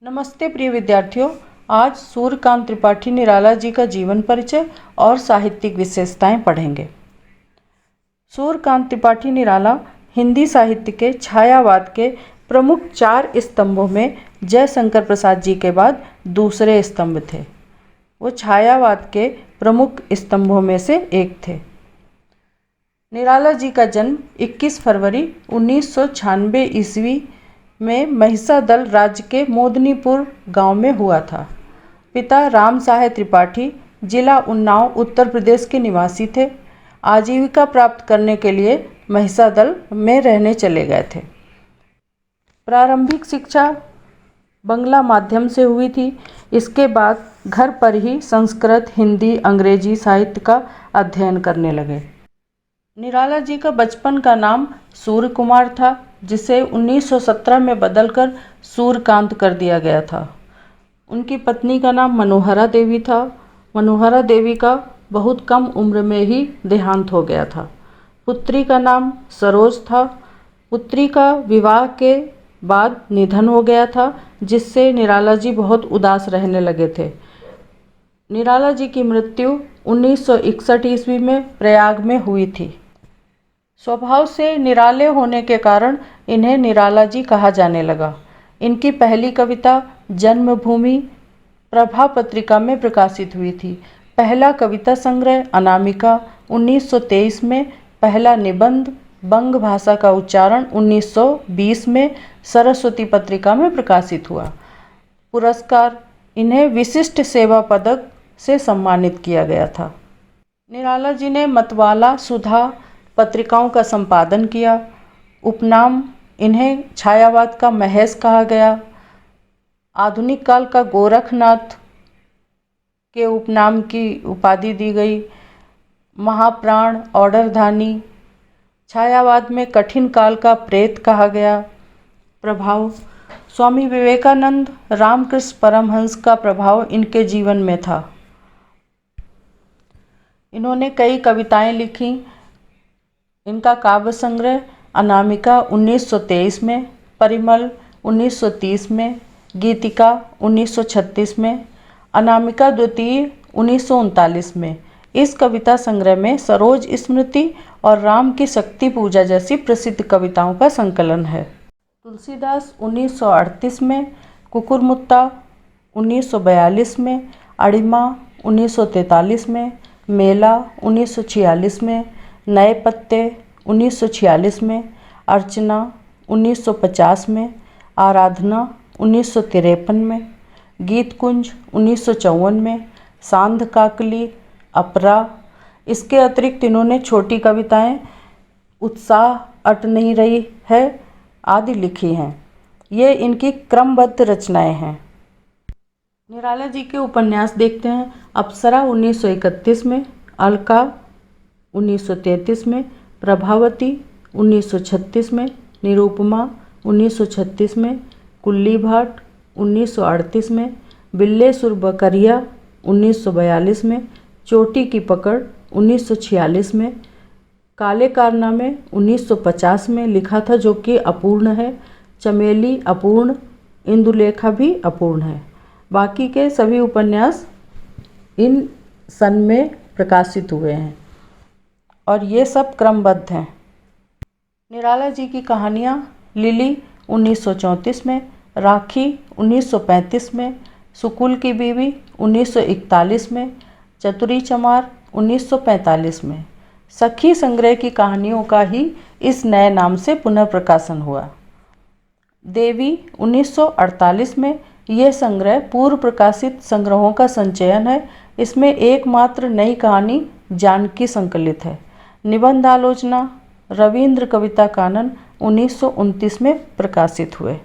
नमस्ते प्रिय विद्यार्थियों, आज सूर्यकांत त्रिपाठी निराला जी का जीवन परिचय और साहित्यिक विशेषताएं पढ़ेंगे। सूर्यकांत त्रिपाठी निराला हिंदी साहित्य के छायावाद के प्रमुख 4 स्तंभों में जयशंकर प्रसाद जी के बाद दूसरे स्तंभ थे। वो छायावाद के प्रमुख स्तंभों में से एक थे। निराला जी का जन्म 21 फरवरी 1996 ईस्वी में महिषादल राज्य के मोदनीपुर गांव में हुआ था। पिता राम साहे त्रिपाठी जिला उन्नाव उत्तर प्रदेश के निवासी थे। आजीविका प्राप्त करने के लिए महिषादल में रहने चले गए थे। प्रारंभिक शिक्षा बंगला माध्यम से हुई थी। इसके बाद घर पर ही संस्कृत, हिंदी, अंग्रेजी साहित्य का अध्ययन करने लगे। निराला जी का बचपन का नाम सूर्य कुमार था, जिसे 1917 में बदलकर सूर्यकांत कर दिया गया था। उनकी पत्नी का नाम मनोहरा देवी था। मनोहरा देवी का बहुत कम उम्र में ही देहांत हो गया था। पुत्री का नाम सरोज था। पुत्री का विवाह के बाद निधन हो गया था, जिससे निराला जी बहुत उदास रहने लगे थे। निराला जी की मृत्यु 1961 ईस्वी में प्रयाग में हुई थी। स्वभाव से निराले होने के कारण इन्हें निराला जी कहा जाने लगा। इनकी पहली कविता जन्मभूमि प्रभा पत्रिका में प्रकाशित हुई थी। पहला कविता संग्रह अनामिका 1923 में, पहला निबंध बंग भाषा का उच्चारण 1920 में सरस्वती पत्रिका में प्रकाशित हुआ। पुरस्कार इन्हें विशिष्ट सेवा पदक से सम्मानित किया गया था। निराला जी ने मतवाला, सुधा पत्रिकाओं का संपादन किया। उपनाम इन्हें छायावाद का महेश कहा गया। आधुनिक काल का गोरखनाथ के उपनाम की उपाधि दी गई। महाप्राण, ऑर्डरधानी, छायावाद में कठिन काल का प्रेत कहा गया। प्रभाव स्वामी विवेकानंद, रामकृष्ण परमहंस का प्रभाव इनके जीवन में था। इन्होंने कई कविताएं लिखी। इनका काव्य संग्रह अनामिका 1923 में, परिमल 1930 में, गीतिका 1936 में, अनामिका द्वितीय 1939 में। इस कविता संग्रह में सरोज स्मृति और राम की शक्ति पूजा जैसी प्रसिद्ध कविताओं का संकलन है। तुलसीदास 1938 में, कुकुरमुत्ता 1942 में, अड़िमा 1943 में, मेला 1946 में, नए पत्ते 1946 में, अर्चना 1950 में, आराधना 1953 में, गीत कुंज 1954 में, सांध काकली, अपरा। इसके अतिरिक्त इन्होंने छोटी कविताएं उत्साह अट नहीं रही है आदि लिखी हैं। ये इनकी क्रमबद्ध रचनाएं हैं। निराला जी के उपन्यास देखते हैं। अप्सरा 1931 में, अलका 1933 में, प्रभावती 1936 में, निरूपमा 1936 में, कुल्ली भाट 1938 में, बिल्लेसुर बकरिया 1942 में, चोटी की पकड़ 1946 में, काले कारनामे 1950 में लिखा था, जो कि अपूर्ण है। चमेली अपूर्ण, इंदुलेखा भी अपूर्ण है। बाकी के सभी उपन्यास इन सन में प्रकाशित हुए हैं और ये सब क्रमबद्ध हैं। निराला जी की कहानियाँ लिली 1934 में, राखी 1935 में, सुकुल की बीवी 1941 में, चतुरी चमार 1945 में। सखी संग्रह की कहानियों का ही इस नए नाम से पुनर्प्रकाशन हुआ। देवी 1948 में। यह संग्रह पूर्व प्रकाशित संग्रहों का संचयन है। इसमें एकमात्र नई कहानी जानकी संकलित है। निबंध आलोचना रविंद्र कविता कानन 1929 में प्रकाशित हुए।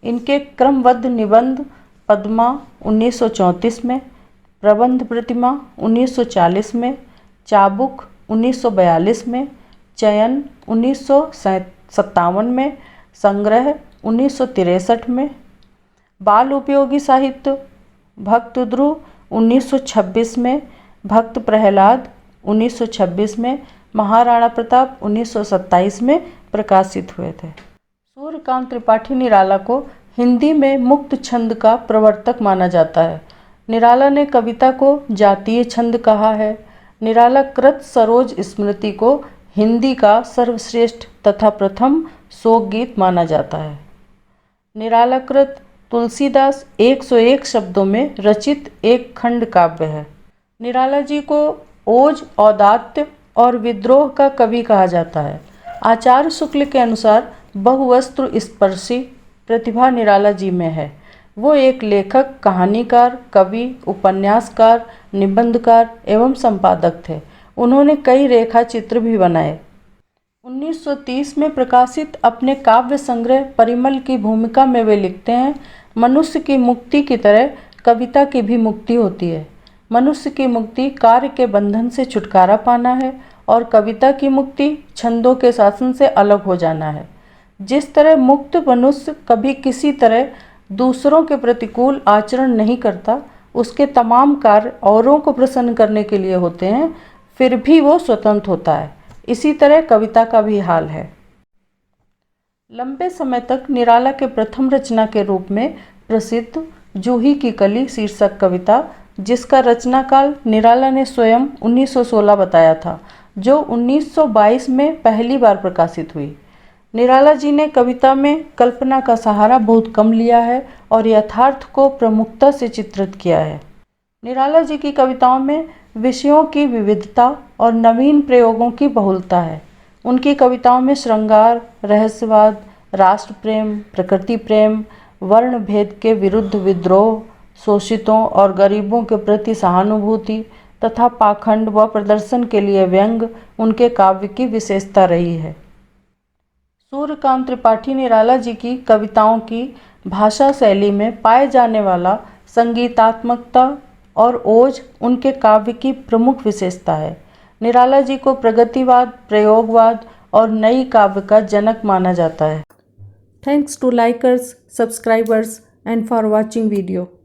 इनके क्रमबद्ध निबंध पद्मा 1934 में, प्रबंध प्रतिमा 1940 में, चाबुक 1942 में, चयन 1957 में, संग्रह 1963 में, बाल उपयोगी साहित्य भक्तध्रुव 1926 में, भक्त प्रहलाद 1926 में, महाराणा प्रताप 1927 में प्रकाशित हुए थे। सूर्यकांत त्रिपाठी निराला को हिंदी में मुक्त छंद का प्रवर्तक माना जाता है। निराला ने कविता को जातीय छंद कहा है। निराला कृत सरोज स्मृति को हिंदी का सर्वश्रेष्ठ तथा प्रथम शोक गीत माना जाता है। निराला कृत तुलसीदास 101 शब्दों में रचित एक खंड काव्य है। निराला जी को ओज, औदात्य और विद्रोह का कवि कहा जाता है। आचार्य शुक्ल के अनुसार बहुवस्त्र स्पर्शी प्रतिभा निराला जी में है। वो एक लेखक, कहानीकार, कवि, उपन्यासकार, निबंधकार एवं संपादक थे। उन्होंने कई रेखा चित्र भी बनाए। 1930 में प्रकाशित अपने काव्य संग्रह परिमल की भूमिका में वे लिखते हैं, मनुष्य की मुक्ति की तरह कविता की भी मुक्ति होती है। मनुष्य की मुक्ति कार्य के बंधन से छुटकारा पाना है और कविता की मुक्ति छंदों के शासन से अलग हो जाना है। जिस तरह मुक्त मनुष्य कभी किसी तरह दूसरों के प्रतिकूल आचरण नहीं करता, उसके तमाम कार्य औरों को प्रसन्न करने के लिए होते हैं, फिर भी वो स्वतंत्र होता है। इसी तरह कविता का भी हाल है। लंबे समय तक निराला के प्रथम रचना के रूप में प्रसिद्ध जूही की कली शीर्षक कविता, जिसका रचना काल निराला ने स्वयं 1916 बताया था, जो 1922 में पहली बार प्रकाशित हुई। निराला जी ने कविता में कल्पना का सहारा बहुत कम लिया है और यथार्थ को प्रमुखता से चित्रित किया है। निराला जी की कविताओं में विषयों की विविधता और नवीन प्रयोगों की बहुलता है। उनकी कविताओं में श्रृंगार, रहस्यवाद, राष्ट्र प्रेम, प्रकृति प्रेम, वर्ण भेद के विरुद्ध विद्रोह, शोषितों और गरीबों के प्रति सहानुभूति तथा पाखंड व प्रदर्शन के लिए व्यंग उनके काव्य की विशेषता रही है। सूर्यकांत त्रिपाठी निराला जी की कविताओं की भाषा शैली में पाए जाने वाला संगीतात्मकता और ओज उनके काव्य की प्रमुख विशेषता है। निराला जी को प्रगतिवाद, प्रयोगवाद और नई काव्य का जनक माना जाता है। Thanks to likers, subscribers and for watching video.